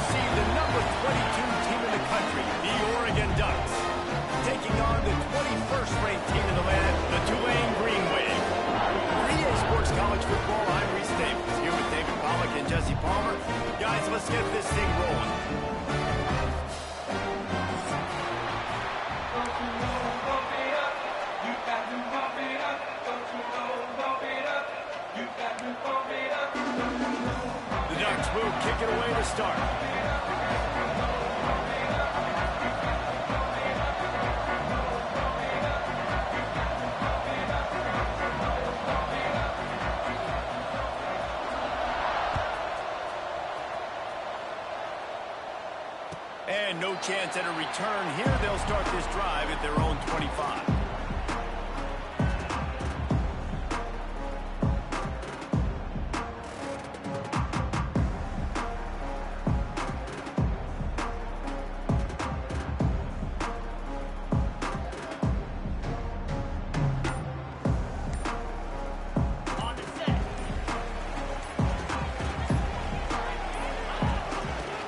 receive the number 22 team in the country, the Oregon Ducks, taking on the 21st ranked team in the land, the Tulane Green Wave. For EA Sports College Football, I'm Reese Davis, here with David Pollack and Jesse Palmer. Guys, let's get this thing rolling. The Ducks will kick it away to start. And no chance at a return here. They'll start this drive at their own 25.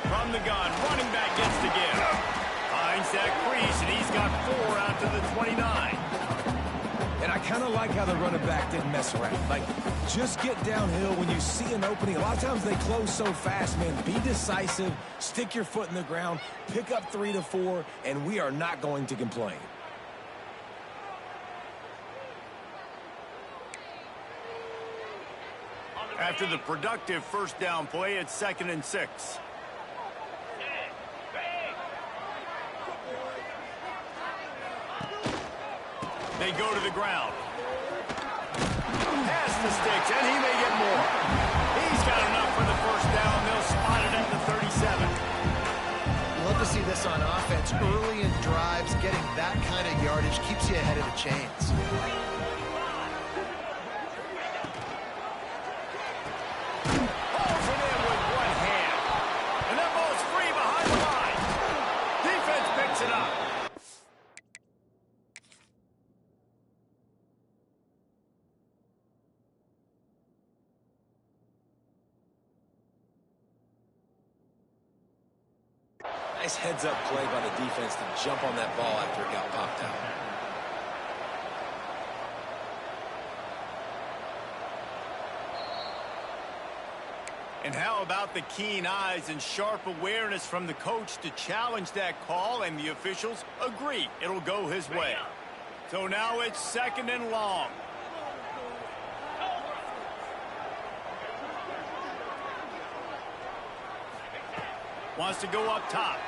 From the gun, running back gets the give. Finds that crease, and he's got 4 out to the 29. And I kind of like how the running back didn't mess around. Like, just get downhill when you see an opening. A lot of times they close so fast, man. Be decisive, stick your foot in the ground, pick up 3 to 4, and we are not going to complain. After the productive first down play, it's 2nd and 6. They go to the ground. Pass the sticks, and he may get more. He's got enough for the first down. They'll spot it at the 37. Love to see this on offense. Early in drives, getting that kind of yardage keeps you ahead of the chains. Pulls it in with one hand. And that ball's free behind the line. Defense picks it up. Nice heads-up play by the defense to jump on that ball after it got popped out. And how about the keen eyes and sharp awareness from the coach to challenge that call, and the officials agree it'll go his way. So now it's 2nd and long. Wants to go up top.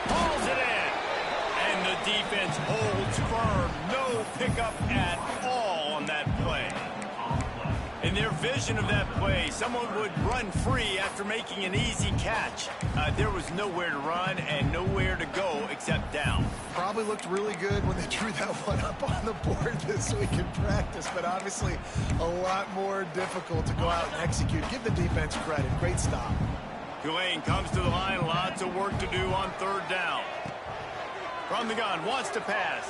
Pulls it in. And the defense holds firm. No pickup at all on that play. In their vision of that play, someone would run free after making an easy catch. There was nowhere to run and nowhere to go except down. Probably looked really good when they drew that one up on the board this week in practice, but obviously a lot more difficult to go out and execute. Give the defense credit. Great stop. Tulane comes to the line. Lots of work to do on 3rd down. From the gun, wants to pass.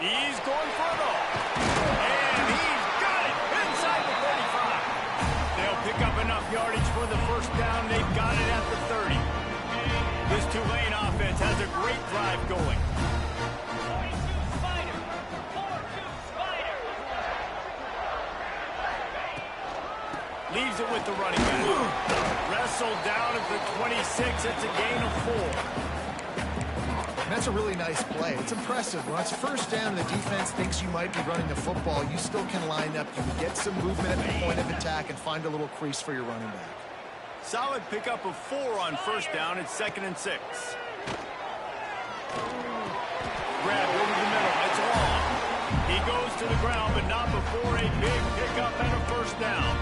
He's going for it all. And he's got it inside the 35. They'll pick up enough yardage for the first down. They've got it at the 30. This Tulane offense has a great drive going. Leaves it with the running back. Wrestled down at the 26. It's a gain of 4. That's a really nice play. It's impressive. When it's 1st down and the defense thinks you might be running the football, you still can line up. You can get some movement at the point of attack and find a little crease for your running back. Solid pickup of 4 on 1st down. It's 2nd and 6. Grab over the middle. It's long. He goes to the ground, but not before a big pickup and a 1st down.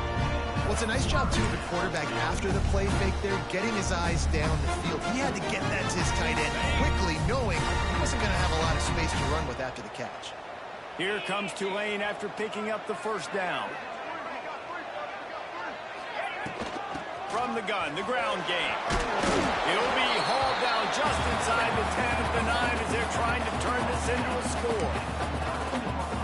Well, it's a nice job, too, of the quarterback after the play fake there, getting his eyes down the field. He had to get that to his tight end quickly, knowing he wasn't going to have a lot of space to run with after the catch. Here comes Tulane after picking up the 1st down. From the gun, the ground game. It'll be hauled down just inside the 10 of the 9 as they're trying to turn this into a score.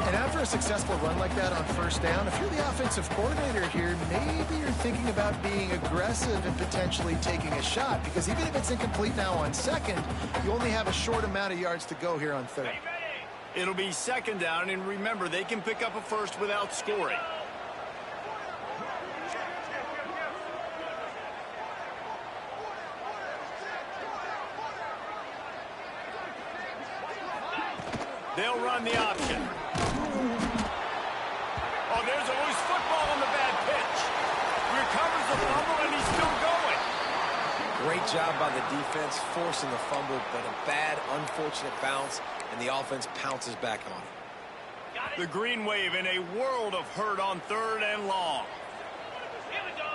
And after a successful run like that on first down, if you're the offensive coordinator here, maybe you're thinking about being aggressive and potentially taking a shot, because even if it's incomplete now on second, you only have a short amount of yards to go here on third. It'll be second down, and remember, they can pick up a first without scoring. They'll run the option. Oh, there's a loose football on the bad pitch. Recovers the fumble, and he's still going. Great job by the defense forcing the fumble, but a bad, unfortunate bounce, and the offense pounces back on it. The green wave in a world of hurt on third and long. Here we go.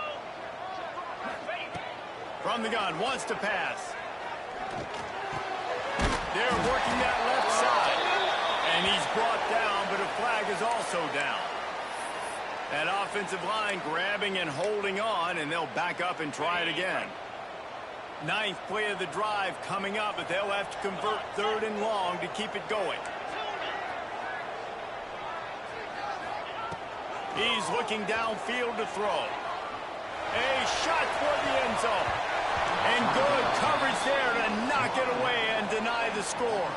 From the gun, wants to pass. They're working that left side. And he's brought down, but a flag is also down. That offensive line grabbing and holding on, and they'll back up and try it again. Ninth play of the drive coming up, but they'll have to convert third and long to keep it going. He's looking downfield to throw. A shot for the end zone. And good coverage there to knock it away and deny the score.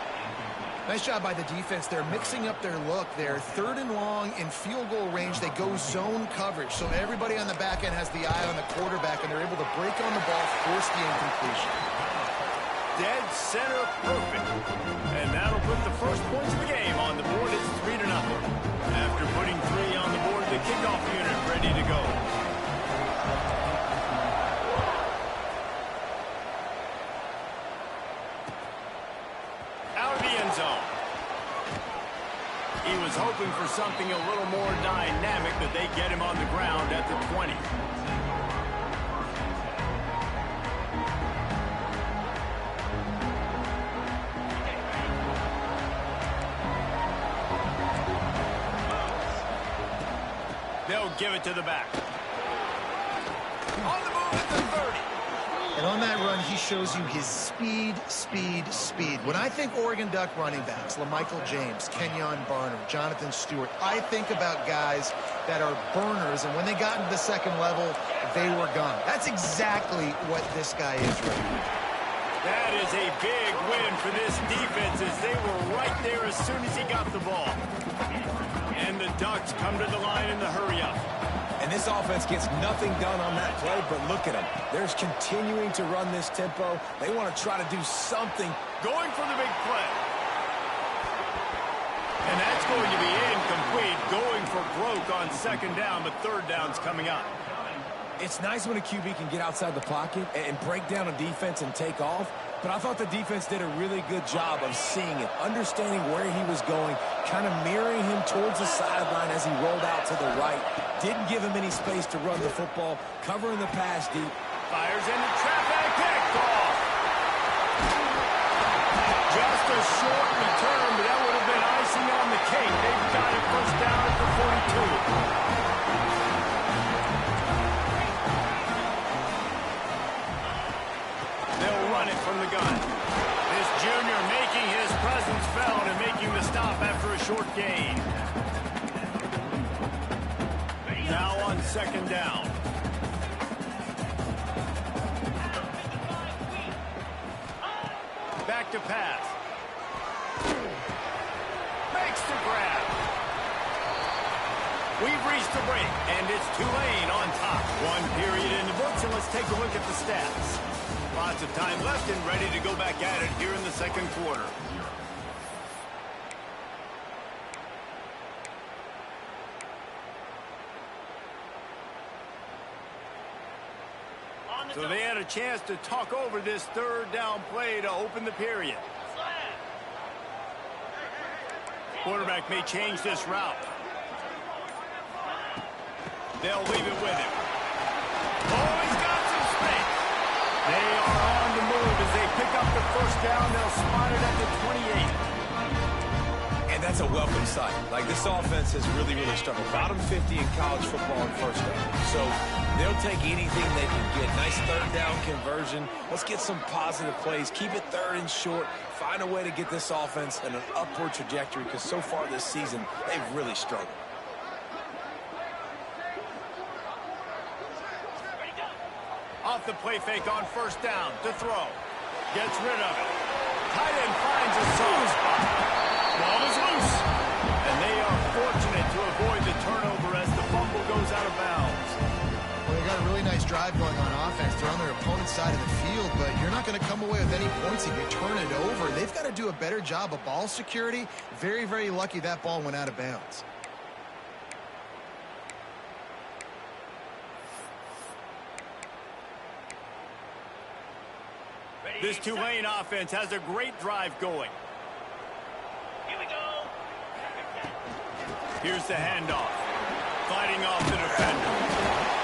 Nice job by the defense. They're mixing up their look there. Third and long in field goal range. They go zone coverage. So everybody on the back end has the eye on the quarterback, and they're able to break on the ball, force the incompletion. Dead center perfect. And that'll put the first points of the game on the board. It's 3-0. After putting 3 on the board, the kickoff unit ready to go. He was hoping for something a little more dynamic, but they get him on the ground at the 20. They'll give it to the back. On the move at the 30. And on that run, he shows you his speed, speed, speed. When I think Oregon Duck running backs, LaMichael James, Kenyon Barner, Jonathan Stewart, I think about guys that are burners, and when they got into the second level, they were gone. That's exactly what this guy is right now. That is a big win for this defense, as they were right there as soon as he got the ball. And the Ducks come to the line in the hurry-up. And this offense gets nothing done on that play, but look at them. They're continuing to run this tempo. They want to try to do something. Going for the big play. And that's going to be incomplete. Going for broke on second down, but third down's coming up. It's nice when a QB can get outside the pocket and break down a defense and take off, but I thought the defense did a really good job of seeing it, understanding where he was going, kind of mirroring him towards the sideline as he rolled out to the right. Didn't give him any space to run the football, covering the pass deep. Fires into traffic, picked off. Just a short return, but that would have been icing on the cake. They've got it first down at the 42. They'll run it from the gun. This junior making his presence felt and making the stop after a short gain. Now on second down. Back to pass. Makes the grab. We've reached the break, and it's Tulane on top. One period in the books, and let's take a look at the stats. Lots of time left and ready to go back at it here in the second quarter. So they had a chance to talk over this third down play to open the period. Quarterback may change this route. They'll leave it with him. Oh, he's got some space. They are on the move as they pick up the first down. They'll spot it at the 28. And that's a welcome sight. Like, this offense has really, really struggled. Bottom 50 in college football in first down. So they'll take anything they can get. Nice third down conversion. Let's get some positive plays. Keep it third and short. Find a way to get this offense in an upward trajectory, because so far this season, they've really struggled. Off the play fake on first down to throw. Gets rid of it. Tight end finds a soft spot. Ball is loose. And they are fortunate to avoid the turnover as the fumble goes out of bounds. Well, they got a really nice drive going on offense. They're on their opponent's side of the field, but you're not going to come away with any points if you turn it over. They've got to do a better job of ball security. Very, very lucky that ball went out of bounds. This Tulane offense has a great drive going. Here we go. Here's the handoff. Fighting off the defender.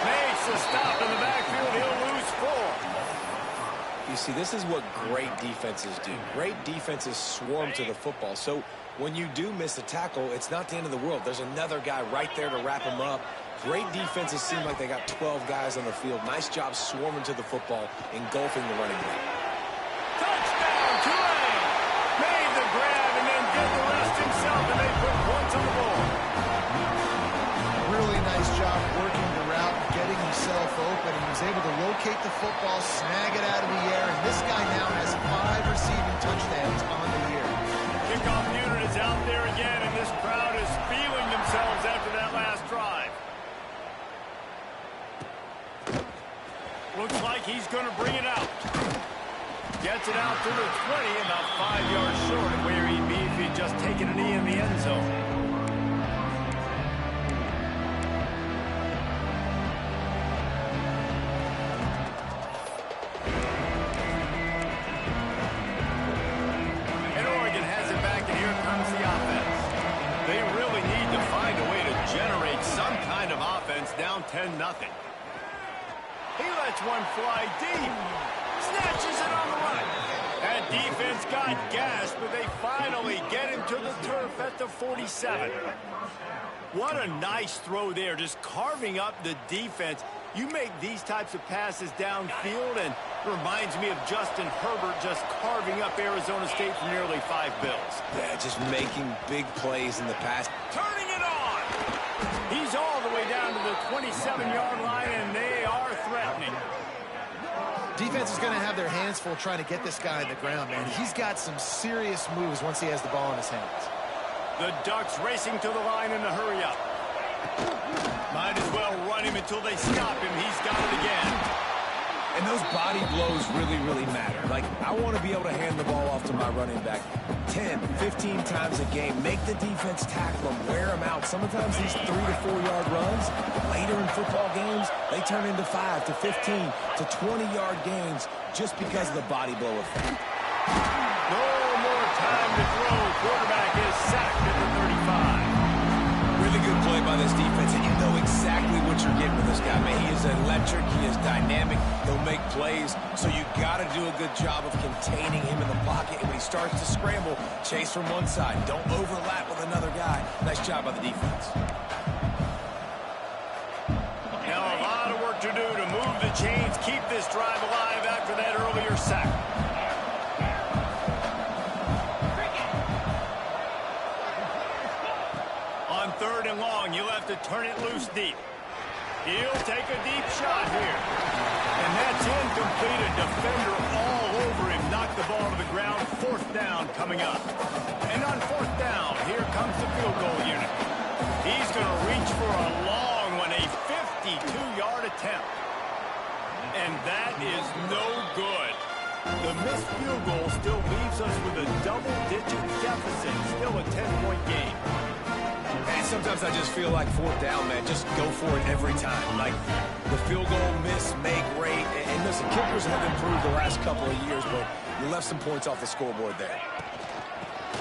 Makes the stop in the backfield. He'll lose 4. You see, this is what great defenses do. Great defenses swarm to the football. So when you do miss a tackle, it's not the end of the world. There's another guy right there to wrap him up. Great defenses seem like they got 12 guys on the field. Nice job swarming to the football, engulfing the running back. Touchdown, Tulane! Made the grab and then did the rest himself, and they put points on the board. Really nice job working the route, getting himself open. He was able to locate the football, snag it out of the air, and this guy now has 5 receiving touchdowns on the year. Kickoff unit is out there again, and this crowd is feeling themselves after that last drive. Looks like he's going to bring it out. Gets it out to the 20, about 5 yards short of where he'd be if he'd just taken a knee in the end zone. And Oregon has it back, and here comes the offense. They really need to find a way to generate some kind of offense down 10-0. He lets one fly deep. Snatches it on the run. That defense got gassed, but they finally get him to the turf at the 47. What a nice throw there, just carving up the defense. You make these types of passes downfield, and reminds me of Justin Herbert just carving up Arizona State for nearly 5 bills. Yeah, just making big plays in the pass. Turning it on. He's all the way down to the 27-yard line, and they are threatening. Defense is going to have their hands full trying to get this guy on the ground, man. He's got some serious moves once he has the ball in his hands. The Ducks racing to the line in a hurry-up. Might as well run him until they stop him. He's got it again. And those body blows really, really matter. Like, I want to be able to hand the ball off to my running back 10, 15 times a game. Make the defense tackle him, wear him out. Sometimes these 3 to 4 yard runs, later in football games, they turn into 5 to 15 to 20-yard gains just because of the body blow effect. No more time to throw. Quarterback is sacked at the 35. Really good play by this defense, and you know exactly what you're getting with this guy. Man, he is electric. He is dynamic. He'll make plays, so you got to do a good job of containing him in the pocket. And when he starts to scramble, chase from one side. Don't overlap with another guy. Nice job by the defense. Now a lot of work to do to move the chains, keep this drive alive after that earlier sack. On 3rd and long, you'll have to turn it loose deep. He'll take a deep shot here. And that's incomplete. A defender all over him. Knocked the ball to the ground. 4th down coming up. And on 4th down, here comes the field goal unit. He's going to reach for a long one, a 52-yard attempt. And that is no good. The missed field goal still leaves us with a double-digit deficit. Still a 10-point game. And sometimes I just feel like 4th down, man, just go for it every time. Like, the field goal miss, make rate. And listen, kickers have improved the last couple of years, but you left some points off the scoreboard there.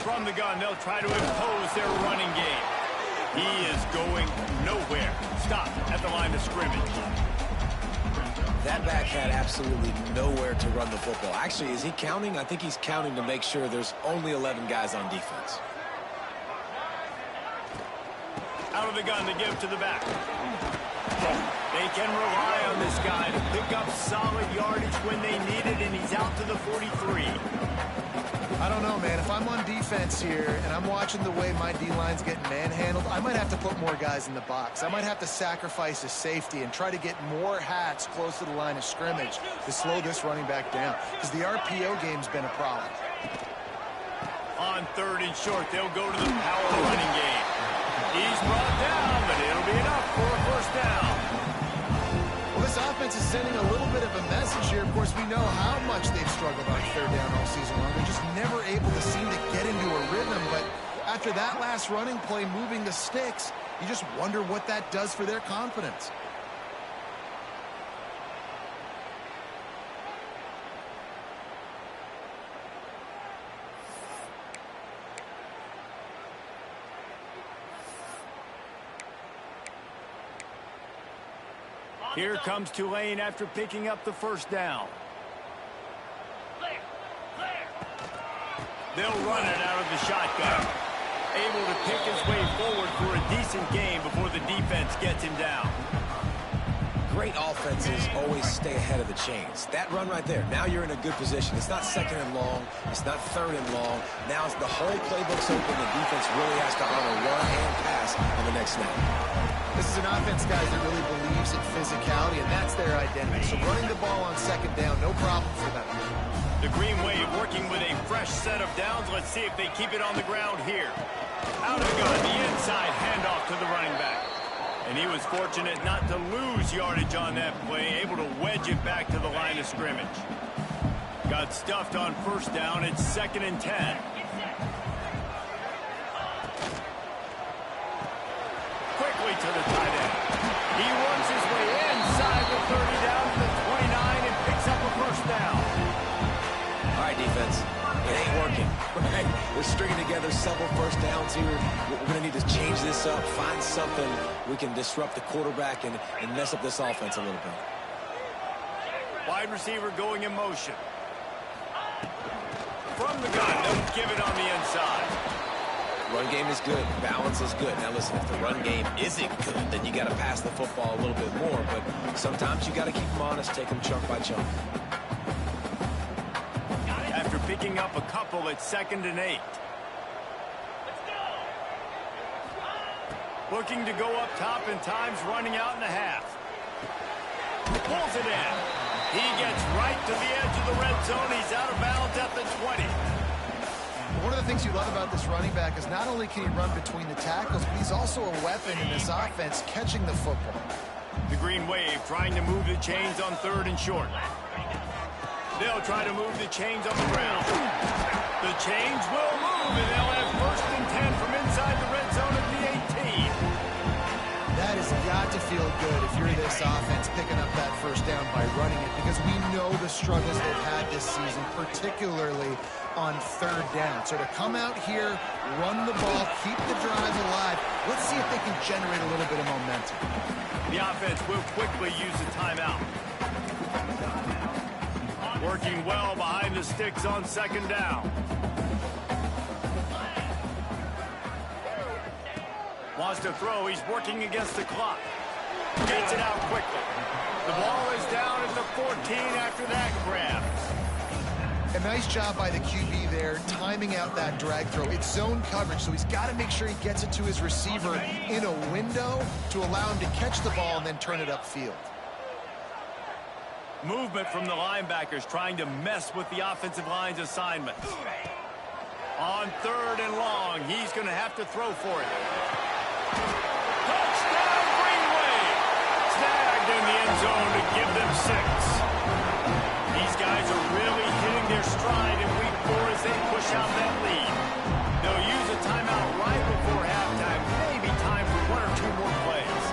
From the gun, they'll try to impose their running game. He is going nowhere. Stop at the line of scrimmage. That back had absolutely nowhere to run the football. Actually, is he counting? I think he's counting to make sure there's only 11 guys on defense. Out of the gun to give to the back. They can rely on this guy to pick up solid yardage when they need it, and he's out to the 43. I don't know, man. If I'm on defense here and I'm watching the way my D-line's getting manhandled, I might have to put more guys in the box. I might have to sacrifice a safety and try to get more hats close to the line of scrimmage to slow this running back down, because the RPO game's been a problem. On 3rd and short, they'll go to the power running game. He's brought down, but it'll be enough for a first down. Well, this offense is sending a little bit of a message here. Of course, we know how much they've struggled on 3rd down all season long. They're just never able to seem to get into a rhythm. But after that last running play, moving the sticks, you just wonder what that does for their confidence. Here comes Tulane after picking up the first down. They'll run it out of the shotgun. Able to pick his way forward for a decent game before the defense gets him down. Great offenses always stay ahead of the chains. That run right there, now you're in a good position. It's not 2nd and long. It's not 3rd and long. Now the whole playbook's open. The defense really has to honor run and pass on the next snap. This is an offense, guys, that really believes in physicality, and that's their identity. So running the ball on 2nd down, no problem for them. The Green Wave working with a fresh set of downs. Let's see if they keep it on the ground here. Out of the gun, the inside handoff to the running back. And he was fortunate not to lose yardage on that play, able to wedge it back to the line of scrimmage. Got stuffed on 1st down. It's 2nd and 10. Quickly to the tight end. He runs his way inside the 30 down to the 29 and picks up a first down. All right, defense. It ain't working. Right? We're stringing together several first downs here. We're going to need to change this up, find something we can disrupt the quarterback and mess up this offense a little bit. Wide receiver going in motion. From the gun, they'll give it on the inside. Run game is good. Balance is good. Now, listen, if the run game isn't good, then you got to pass the football a little bit more. But sometimes you got to keep them honest, take them chunk by chunk. After picking up a couple at 2nd and 8. Looking to go up top, and time's running out in the half. Pulls it in. He gets right to the edge of the red zone. He's out of bounds at the 20. One of the things you love about this running back is not only can he run between the tackles, but he's also a weapon in this offense catching the football. The Green Wave trying to move the chains on 3rd and short. They'll try to move the chains on the ground. The chains will move, and they'll have 1st and 10 from inside the red zone at the 18. That has got to feel good if you're this offense picking up that first down by running it, because we know the struggles they've had this season, particularly on 3rd down. So to come out here, run the ball, keep the drive alive, let's see if they can generate a little bit of momentum. The offense will quickly use a timeout. Working well behind the sticks on 2nd down. Wants to throw. He's working against the clock. Gets it out quickly. The ball is down at the 14 after that grab. A nice job by the QB there, timing out that drag throw. It's zone coverage, so he's got to make sure he gets it to his receiver in a window to allow him to catch the ball and then turn it upfield. Movement from the linebackers trying to mess with the offensive line's assignments. On 3rd and long, he's going to have to throw for it. Touchdown, Green Wave! Snagged in the end zone to give them 6. These guys are really hitting their stride in week 4 as they push out that lead. They'll use a timeout right before halftime, maybe time for 1 or 2 more plays.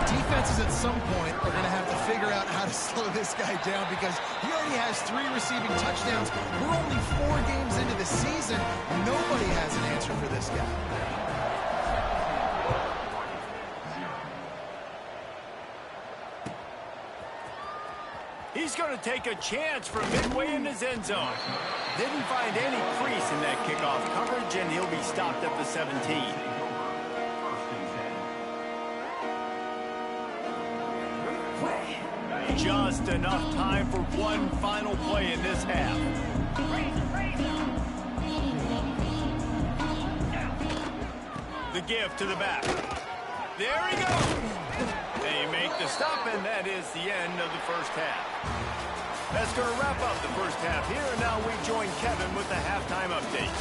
Defenses at some point are going to have to figure out how to slow this guy down, because he already has 3 receiving touchdowns. We're only 4 games into the season. Nobody has an answer for this guy. He's going to take a chance from midway in his end zone. Didn't find any crease in that kickoff coverage, and he'll be stopped at the 17. Just enough time for one final play in this half. The give to the back. There he goes. They make the stop, and that is the end of the first half. That's going to wrap up the first half here, and now we join Kevin with the halftime update.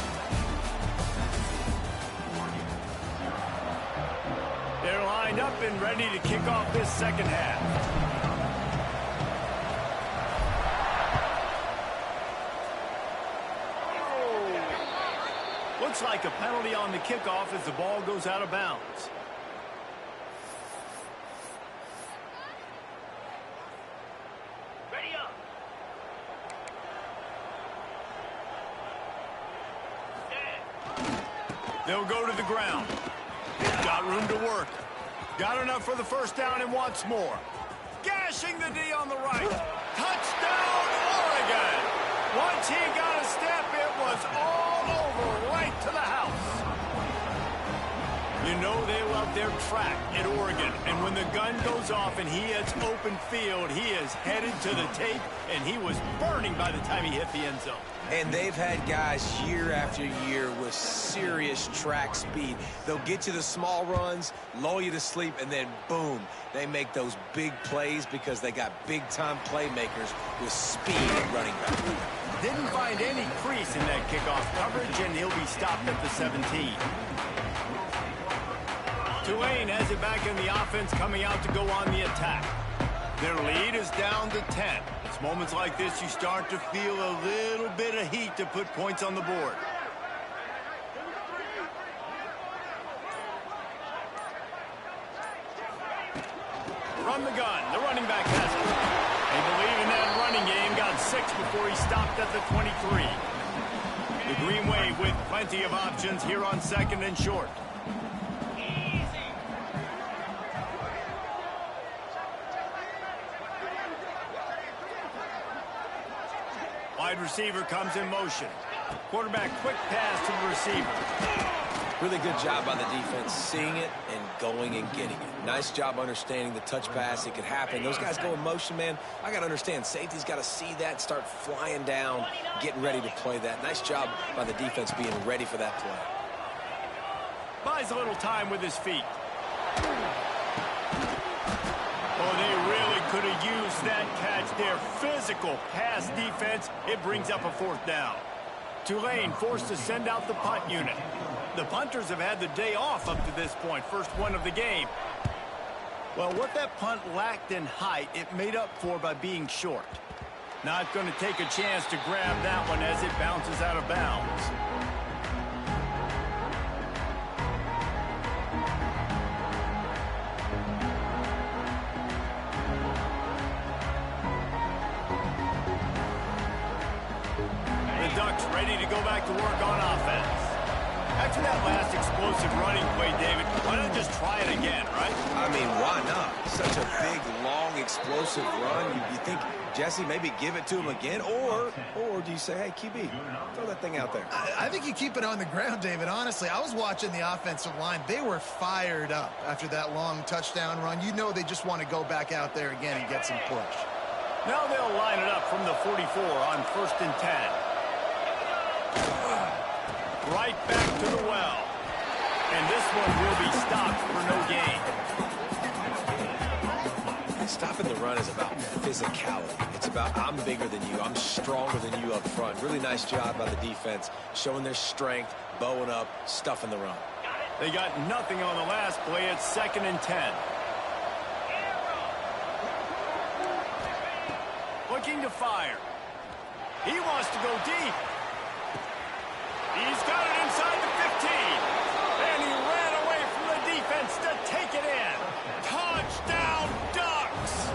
They're lined up and ready to kick off this second half. Looks like a penalty on the kickoff as the ball goes out of bounds. Ready up. They'll go to the ground. Got room to work. Got enough for the first down and wants more. Gashing the D on the right. Touchdown, Oregon. Once he got a step, it was all over right to the house. You know they love their track at Oregon. And when the gun goes off and he hits open field, he is headed to the tape, and he was burning by the time he hit the end zone. And they've had guys year after year with serious track speed. They'll get you the small runs, lull you to sleep, and then boom, they make those big plays because they got big-time playmakers with speed at running back. Didn't find any crease in that kickoff coverage, and he'll be stopped at the 17. Tulane has it back in the offense, coming out to go on the attack. Their lead is down to 10. It's moments like this you start to feel a little bit of heat to put points on the board. From the gun, the running back has it. They believe in that running game, got 6 before he stopped at the 23. The Green Wave with plenty of options here on second and short. Wide receiver comes in motion. Quarterback quick pass to the receiver. Really good job by the defense seeing it and going and getting it. Nice job understanding the touch pass. It could happen. Those guys go in motion, man. I got to understand. Safety's got to see that, start flying down, getting ready to play that. Nice job by the defense being ready for that play. Buys a little time with his feet. Oh, they really could have used that catch there. Physical pass defense. It brings up a fourth down. Tulane forced to send out the punt unit. The punters have had the day off up to this point. First one of the game. Well, what that punt lacked in height, it made up for by being short. Not going to take a chance to grab that one as it bounces out of bounds. The Ducks ready to go back to work on offense. After that last explosive running play, David, why not just try it again, right? I mean, why not? Such a big, long, explosive run. You think, Jesse, maybe give it to him again? Or do you say, hey, QB, throw that thing out there? I think you keep it on the ground, David. Honestly, I was watching the offensive line. They were fired up after that long touchdown run. You know they just want to go back out there again and get some push. Now they'll line it up from the 44 on 1st and 10. Right back to the well. And this one will be stopped for no gain. Stopping the run is about physicality. It's about I'm bigger than you. I'm stronger than you up front. Really nice job by the defense, showing their strength, bowing up, stuffing the run. They got nothing on the last play. It's 2nd and 10. Looking to fire. He wants to go deep. He's got it inside the 15. And he ran away from the defense to take it in. Touchdown, Ducks!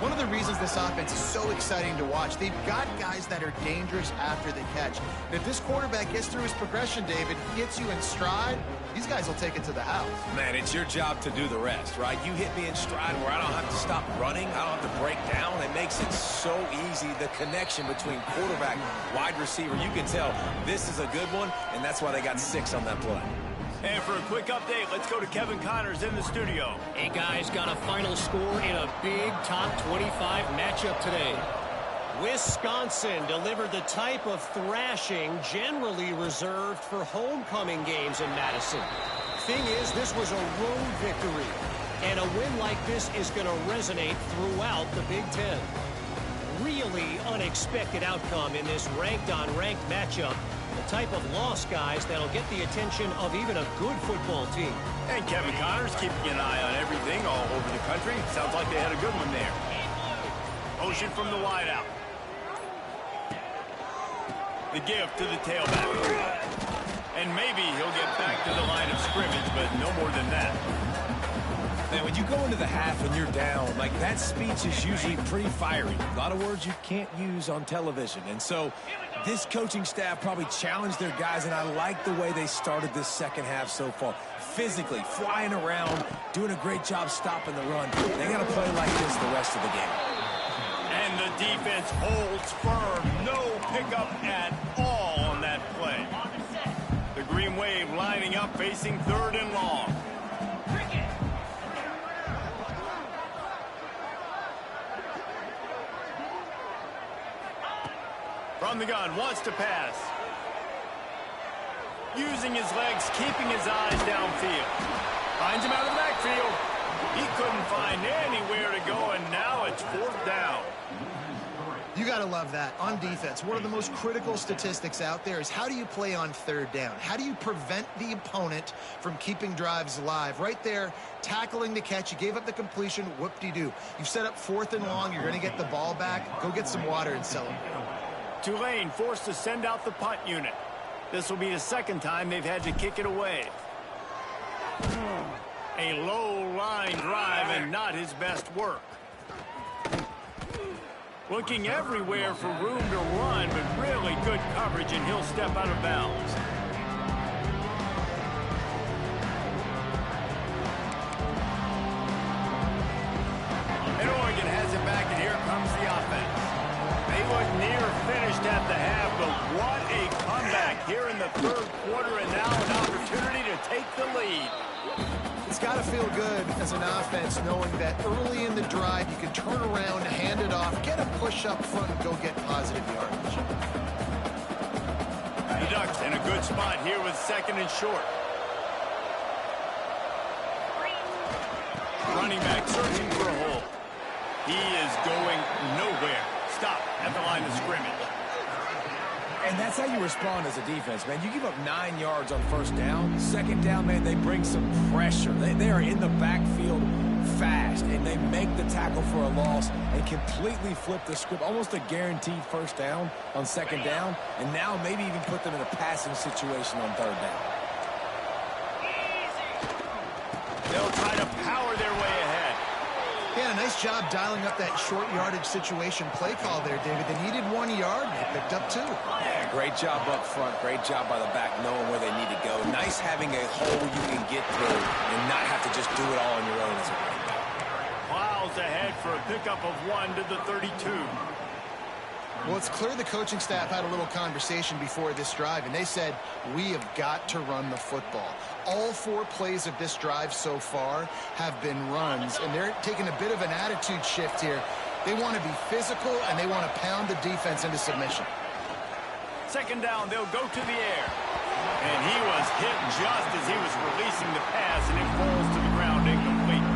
One of the reasons this offense is so exciting to watch, they've got guys that are dangerous after the catch. And if this quarterback gets through his progression, David, gets you in stride, these guys will take it to the house. Man, it's your job to do the rest, right? You hit me in stride where I don't have to stop running. I don't have to break down. It makes it so easy. The connection between quarterback, wide receiver, you can tell this is a good one, and that's why they got 6 on that play. And for a quick update, let's go to Kevin Connors in the studio. Hey, guys, got a final score in a big top 25 matchup today. Wisconsin delivered the type of thrashing generally reserved for homecoming games in Madison. Thing is, this was a road victory, and a win like this is going to resonate throughout the Big Ten. Really unexpected outcome in this ranked-on-ranked matchup. The type of loss, guys, that'll get the attention of even a good football team. And Kevin Connors keeping an eye on everything all over the country. Sounds like they had a good one there. Motion from the wideout. The give to the tailback. And maybe he'll get back to the line of scrimmage, but no more than that. Man, when you go into the half and you're down, like that speech is usually pretty fiery. A lot of words you can't use on television. And so this coaching staff probably challenged their guys, and I like the way they started this second half so far. Physically, flying around, doing a great job stopping the run. They got to play like this the rest of the game. And the defense holds firm. No pickup at all on that play. The Green Wave lining up, facing 3rd and long. From the gun, wants to pass. Using his legs, keeping his eyes downfield. Finds him out of the backfield. He couldn't find anywhere to go, and now it's 4th down. You got to love that. On defense, one of the most critical statistics out there is how do you play on 3rd down? How do you prevent the opponent from keeping drives alive? Right there, tackling the catch. You gave up the completion. Whoop-de-doo. You've set up 4th and long. You're going to get the ball back. Go get some water and celebrate. Tulane forced to send out the punt unit. This will be the 2nd time they've had to kick it away. A low line drive and not his best work. Looking everywhere for room to run, but really good coverage, and he'll step out of bounds. And Oregon has it back, and here comes the offense. They look near finished at the half, but what a comeback here in the 3rd quarter, and now an opportunity to take the lead. It's got to feel good as an offense knowing that early in the drive you can turn around, hand it off, get a push up front, and go get positive yardage. The Ducks in a good spot here with 2nd and short. Running back searching for a hole. He is going nowhere. Stop at the line of scrimmage. And that's how you respond as a defense, man. You give up 9 yards on 1st down. 2nd down, man, they bring some pressure. They are in the backfield fast, and they make the tackle for a loss and completely flip the script. Almost a guaranteed 1st down on 2nd down, and now maybe even put them in a passing situation on 3rd down. They'll try to power their way ahead. Yeah, nice job dialing up that short yardage situation play call there, David. They needed 1 yard, and they picked up 2. Yeah, great job up front. Great job by the back knowing where they need to go. Nice having a hole you can get through and not have to just do it all on your own as a running back. Plows ahead for a pickup of 1 to the 32. Well, it's clear the coaching staff had a little conversation before this drive, and they said, we have got to run the football. All 4 plays of this drive so far have been runs, and they're taking a bit of an attitude shift here. They want to be physical, and they want to pound the defense into submission. 2nd down, they'll go to the air. And he was hit just as he was releasing the pass, and it falls to the ground incomplete.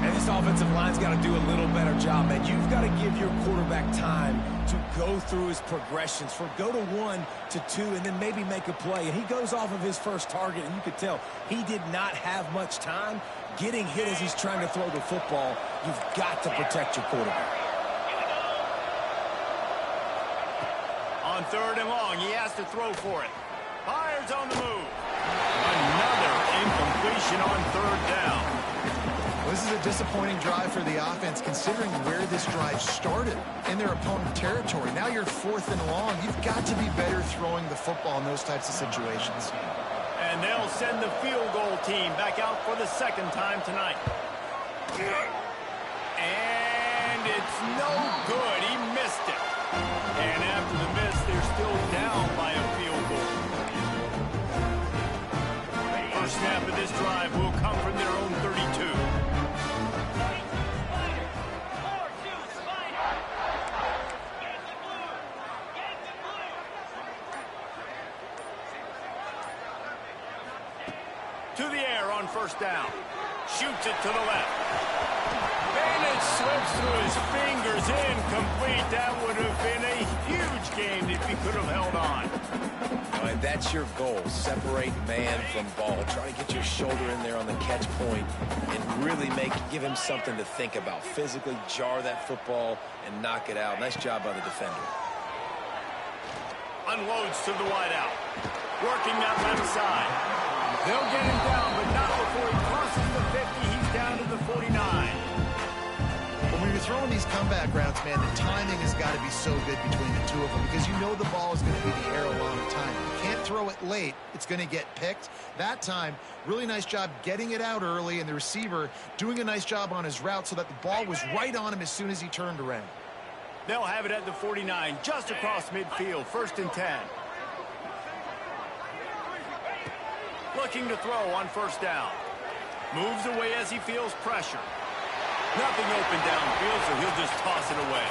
And this offensive line's got to do a little better job, man. You've got to give your quarterback time to go through his progressions, from go to 1 to 2, and then maybe make a play. And he goes off of his first target, and you could tell he did not have much time getting hit as he's trying to throw the football. You've got to protect your quarterback. On 3rd and long, he has to throw for it. Fires on the move. Another incompletion on 3rd down. This is a disappointing drive for the offense, considering where this drive started in their opponent territory. Now you're 4th and long. You've got to be better throwing the football in those types of situations. And they'll send the field goal team back out for the 2nd time tonight. And it's no good. He missed it. And after the miss, they're still down by a field goal. this drive will come from their own 32. To the air on first down. Shoots it to the left. And it slips through his fingers. Incomplete. That would have been a huge game if he could have held on. All right, that's your goal. Separate man from ball. Try to get your shoulder in there on the catch point and really give him something to think about. Physically jar that football and knock it out. Nice job by the defender. Unloads to the wideout. Working that left side. They'll get him down, but not before he crosses the 50. He's down to the 49. When you're throwing these comeback routes, man, the timing has got to be so good between the two of them because you know the ball is going to be in the air a long time. You can't throw it late. It's going to get picked. That time, really nice job getting it out early, and the receiver doing a nice job on his route so that the ball was right on him as soon as he turned around. They'll have it at the 49, just across midfield, 1st and 10. Looking to throw on first down. Moves away as he feels pressure. Nothing open downfield, so he'll just toss it away.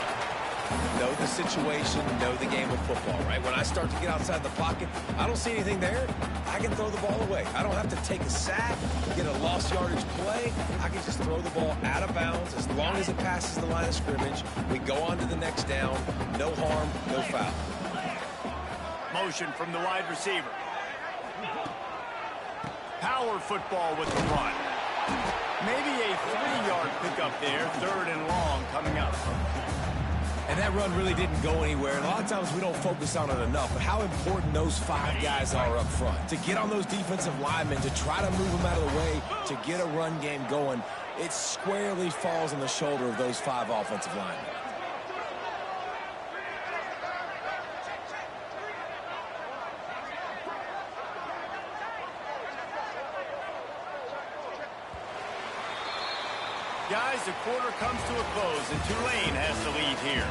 Know the situation, know the game of football, right? When I start to get outside the pocket, I don't see anything there. I can throw the ball away. I don't have to take a sack, get a lost yardage play. I can just throw the ball out of bounds as long as it passes the line of scrimmage. We go on to the next down. No harm, no foul. Motion from the wide receiver. Power football with the run. Maybe a 3-yard pickup there, 3rd and long coming up. And that run really didn't go anywhere. And a lot of times we don't focus on it enough. But how important those 5 guys are up front. To get on those defensive linemen, to try to move them out of the way, to get a run game going, it squarely falls on the shoulder of those 5 offensive linemen. Guys, the quarter comes to a close, and Tulane has the lead here.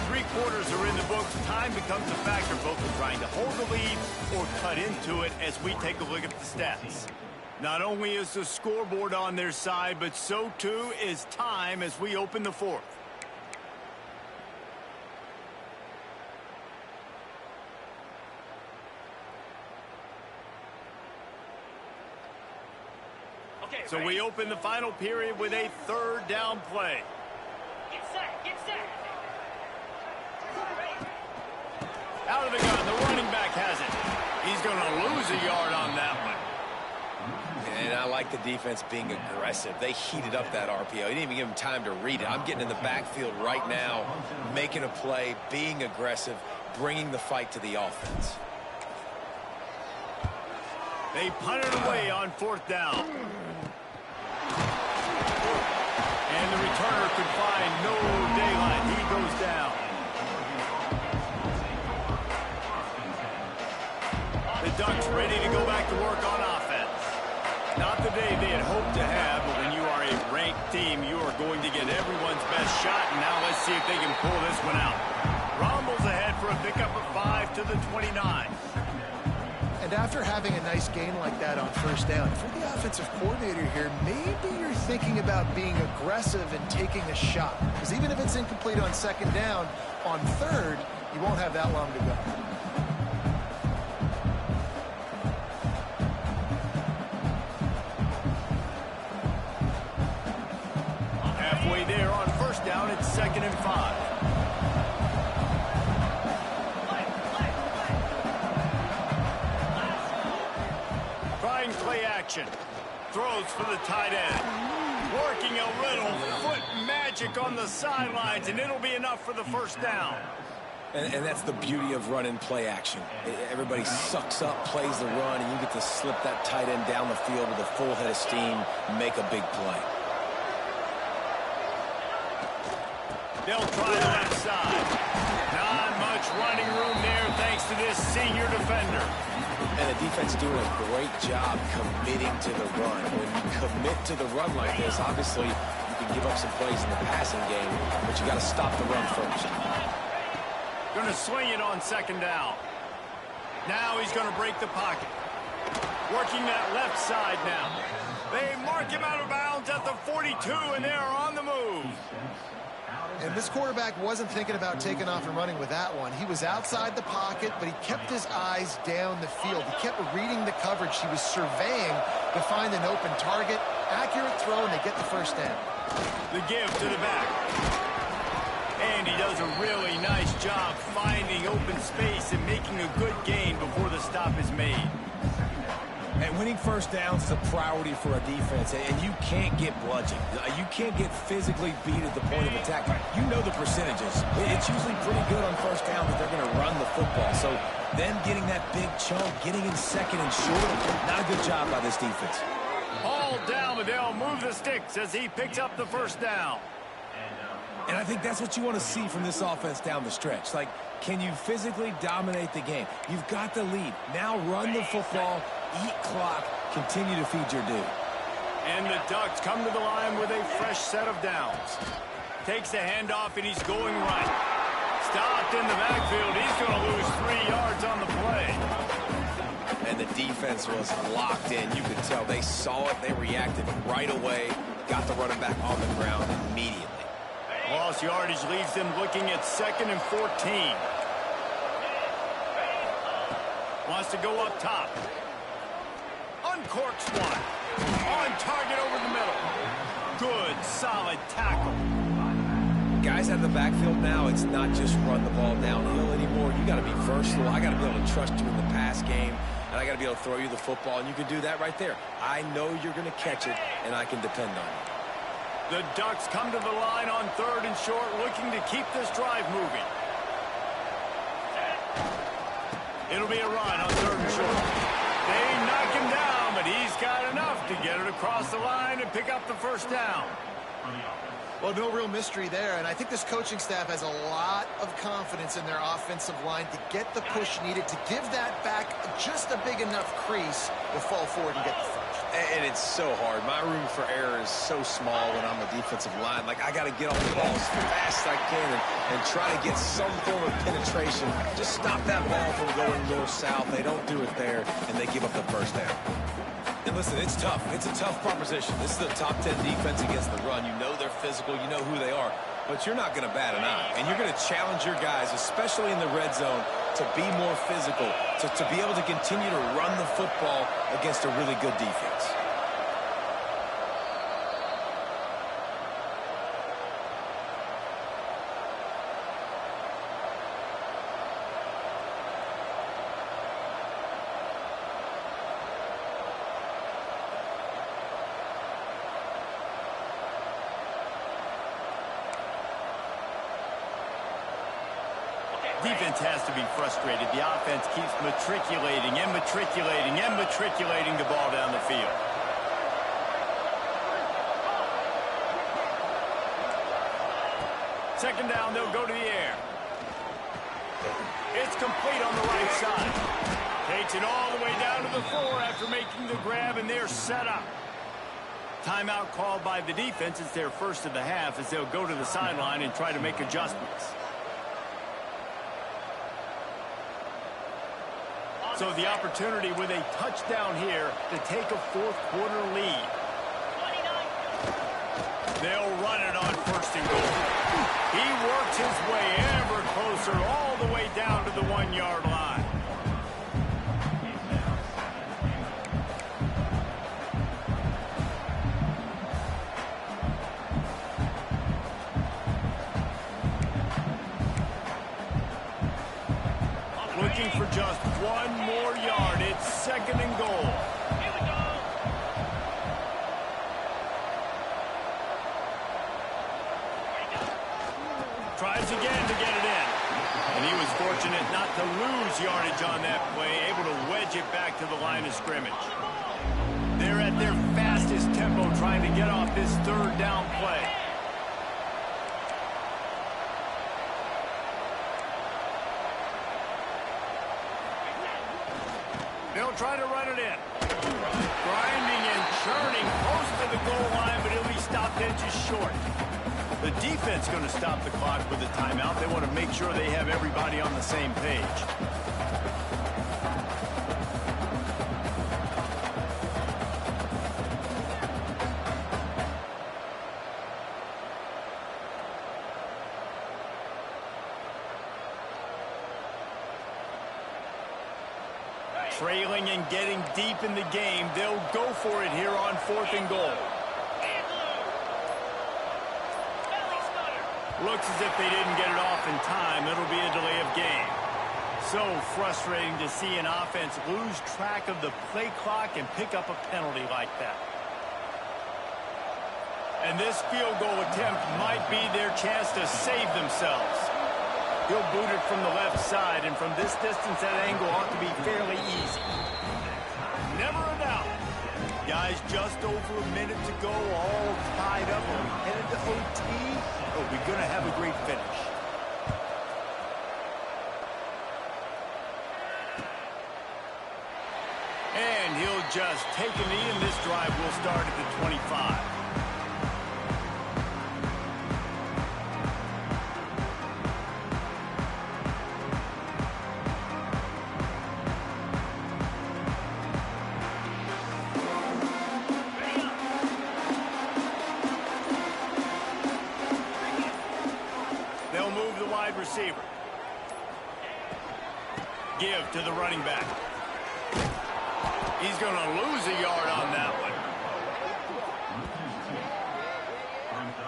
3 quarters are in the books. Time becomes a factor, both in trying to hold the lead or cut into it as we take a look at the stats. Not only is the scoreboard on their side, but so too is time as we open the 4th. So we open the final period with a 3rd down play. Get set, get set. Out of the gun, the running back has it. He's going to lose a yard on that one. And I like the defense being aggressive. They heated up that RPO. He didn't even give him time to read it. I'm getting in the backfield right now, making a play, being aggressive, bringing the fight to the offense. They punt it away on 4th down. And the returner could find no daylight. He goes down. The Ducks ready to go back to work on offense. Not the day they had hoped to have, but when you are a ranked team, you are going to get everyone's best shot. And now let's see if they can pull this one out. Rumbles ahead for a pickup of 5 to the 29. And after having a nice game like that on first down, for the offensive coordinator here, maybe you're thinking about being aggressive and taking a shot. Because even if it's incomplete on 2nd down, on 3rd, you won't have that long to go. Halfway there on first down, it's 2nd and 5. Play action. Throws for the tight end. Working a little foot magic on the sidelines, and it'll be enough for the 1st down. And that's the beauty of running play action. Everybody sucks up, plays the run, and you get to slip that tight end down the field with a full head of steam, make a big play. They'll try the left side. Not much running room there thanks to this senior defender. And the defense doing a great job committing to the run. When you commit to the run like this, obviously you can give up some plays in the passing game, but you got to stop the run first. Going to swing it on 2nd down. Now he's going to break the pocket. Working that left side now. They mark him out of bounds at the 42, and they are on the move. And this quarterback wasn't thinking about taking off and running with that one. He was outside the pocket, but he kept his eyes down the field. He kept reading the coverage. He was surveying to find an open target. Accurate throw, and they get the first down. The give to the back. And he does a really nice job finding open space and making a good gain before the stop is made. And winning first downs is a priority for a defense, and you can't get bludgeoned. You can't get physically beat at the point of attack. You know the percentages. It's usually pretty good on first down that they're going to run the football. So them getting that big chunk, getting in second and short, not a good job by this defense. All down, but they'll move the sticks as he picks up the first down. And I think that's what you want to see from this offense down the stretch. Like, can you physically dominate the game? You've got the lead. Now run the football, eat clock, continue to feed your dude. And the Ducks come to the line with a fresh set of downs. Takes the handoff, and he's going right. Stopped in the backfield. He's going to lose 3 yards on the play. And the defense was locked in. You could tell they saw it. They reacted right away. Got the running back on the ground immediately. Lost yardage leaves them looking at 2nd and 14. Wants to go up top. Uncorks one. On target over the middle. Good, solid tackle. Guys out of the backfield now, it's not just run the ball downhill anymore. You got to be versatile. I got to be able to trust you in the pass game, and I got to be able to throw you the football, and you can do that right there. I know you're going to catch it, and I can depend on you. The Ducks come to the line on 3rd and short, looking to keep this drive moving. It'll be a run on 3rd and short. They knock him down, but he's got enough to get it across the line and pick up the first down. Well, no real mystery there, and I think this coaching staff has a lot of confidence in their offensive line to get the push needed to give that back just a big enough crease to fall forward and get the first. And it's so hard. My room for error is so small when I'm a defensive line. Like, I got to get on the ball as fast as I can and try to get some form of penetration. Just stop that ball from going north-south. They don't do it there, and they give up the first down. And listen, it's tough. It's a tough proposition. This is the top 10 defense against the run. You know they're physical. You know who they are. But you're not going to bat an eye. And you're going to challenge your guys, especially in the red zone, to be more physical, to be able to continue to run the football against a really good defense. Defense has to be frustrated. The offense keeps matriculating and matriculating and matriculating the ball down the field. Second down, they'll go to the air. It's complete on the right side. Takes it all the way down to the 4 after making the grab, and they're set up. Timeout called by the defense. It's their first of the half as they'll go to the sideline and try to make adjustments. So the opportunity with a touchdown here to take a 4th quarter lead. They'll run it on 1st and goal. He works his way ever closer all the way down to the 1-yard line. Looking for just 1 more yard. It's 2nd and goal. Tries again to get it in. And he was fortunate not to lose yardage on that play, able to wedge it back to the line of scrimmage. They're at their fastest tempo trying to get off this 3rd down play. They'll try to run it in. Grinding and churning close to the goal line, but he'll be stopped inches short. The defense going to stop the clock with a timeout. They want to make sure they have everybody on the same page. trailing and getting deep in the game. They'll go for it here on 4th and goal. Looks as if they didn't get it off in time. It'll be a delay of game. So frustrating to see an offense lose track of the play clock and pick up a penalty like that. And this field goal attempt might be their chance to save themselves. He'll boot it from the left side, and from this distance, that angle ought to be fairly easy. Never a doubt. Guys, just over a minute to go, all tied up. Are we headed to OT? Or are we going to have a great finish? And he'll just take a knee, and this drive will start at the 25. They'll move the wide receiver. Give to the running back. He's going to lose a yard on that one.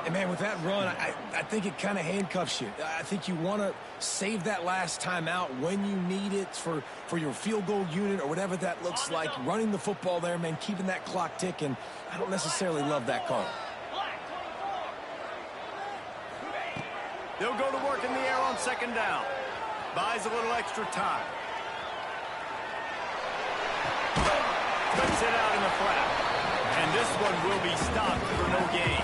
And, man, with that run, I think it kind of handcuffs you. I think you want to save that last time out when you need it for your field goal unit or whatever that looks like. Running the football there, man, keeping that clock ticking. I don't necessarily love that call. They'll go to work in the air on 2nd down. Buys a little extra time. Puts it out in the flat. And this one will be stopped for no gain.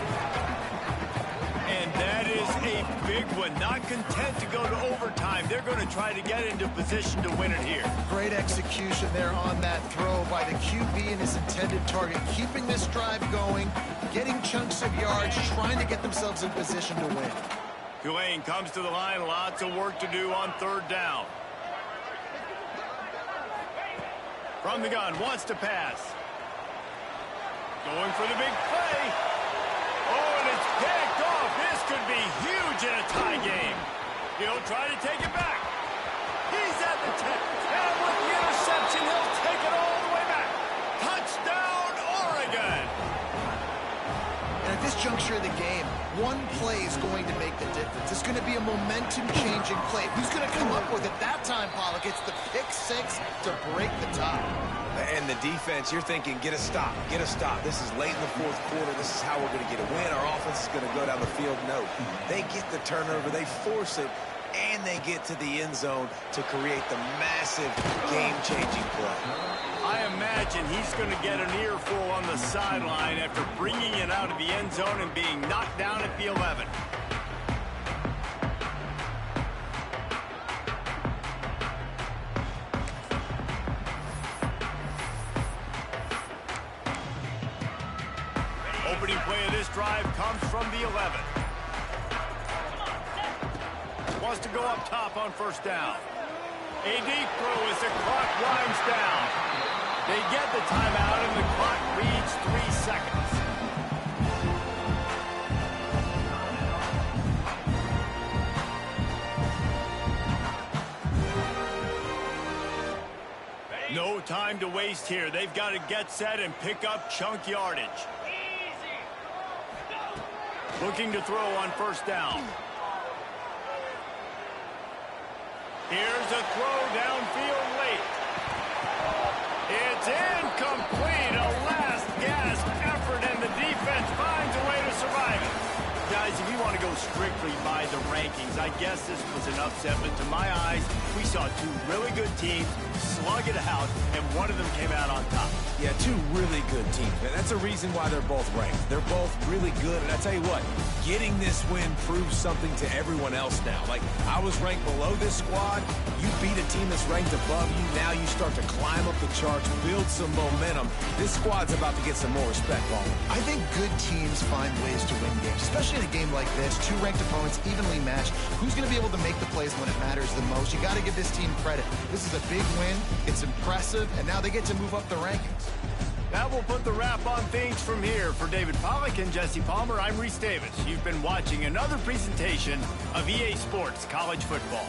And that is a big one. Not content to go to overtime. They're going to try to get into position to win it here. Great execution there on that throw by the QB and his intended target. Keeping this drive going, getting chunks of yards, trying to get themselves in position to win. Tulane comes to the line. Lots of work to do on 3rd down. From the gun, wants to pass. Going for the big play. Oh, and it's picked off. This could be huge in a tie game. He'll try to take it back. He's at the 10. And with the interception, he'll take it all the way back. Touchdown, Oregon. And at this juncture of the game, one play is going to make the difference. It's going to be a momentum-changing play. Who's going to come up with it that time, Pollock? It's the pick 6 to break the tie. And the defense, you're thinking, get a stop, get a stop. This is late in the 4th quarter. This is how we're going to get a win. Our offense is going to go down the field. No, they get the turnover, they force it, and they get to the end zone to create the massive game-changing play. I imagine he's going to get an earful on the sideline after bringing it out of the end zone and being knocked down at the 11. Opening play of this drive comes from the 11. Wants to go up top on 1st down. A deep throw as the clock winds down. They get the timeout, and the clock reads 3 seconds. No time to waste here. They've got to get set and pick up chunk yardage. Looking to throw on 1st down. Here's a throw downfield late. It's incomplete. A last gasp effort, and the defense finds a way to survive it. Guys, if you want to go strictly by the rankings, I guess this was an upset, but to my eyes, we saw 2 really good teams slug it out, and one of them came out on top. Yeah, 2 really good teams, man. That's a reason why they're both ranked. They're both really good, and I tell you what, getting this win proves something to everyone else now. Like, I was ranked below this squad. You beat a team that's ranked above you. Now you start to climb up the charts, build some momentum. This squad's about to get some more respect on them. I think good teams find ways to win games, especially in a game like this. 2 ranked opponents, evenly matched. Who's going to be able to make the plays when it matters the most? You got to give this team credit. This is a big win. It's impressive, and now they get to move up the rankings. That will put the wrap on things from here. For David Pollock and Jesse Palmer, I'm Reese Davis. You've been watching another presentation of EA Sports College Football.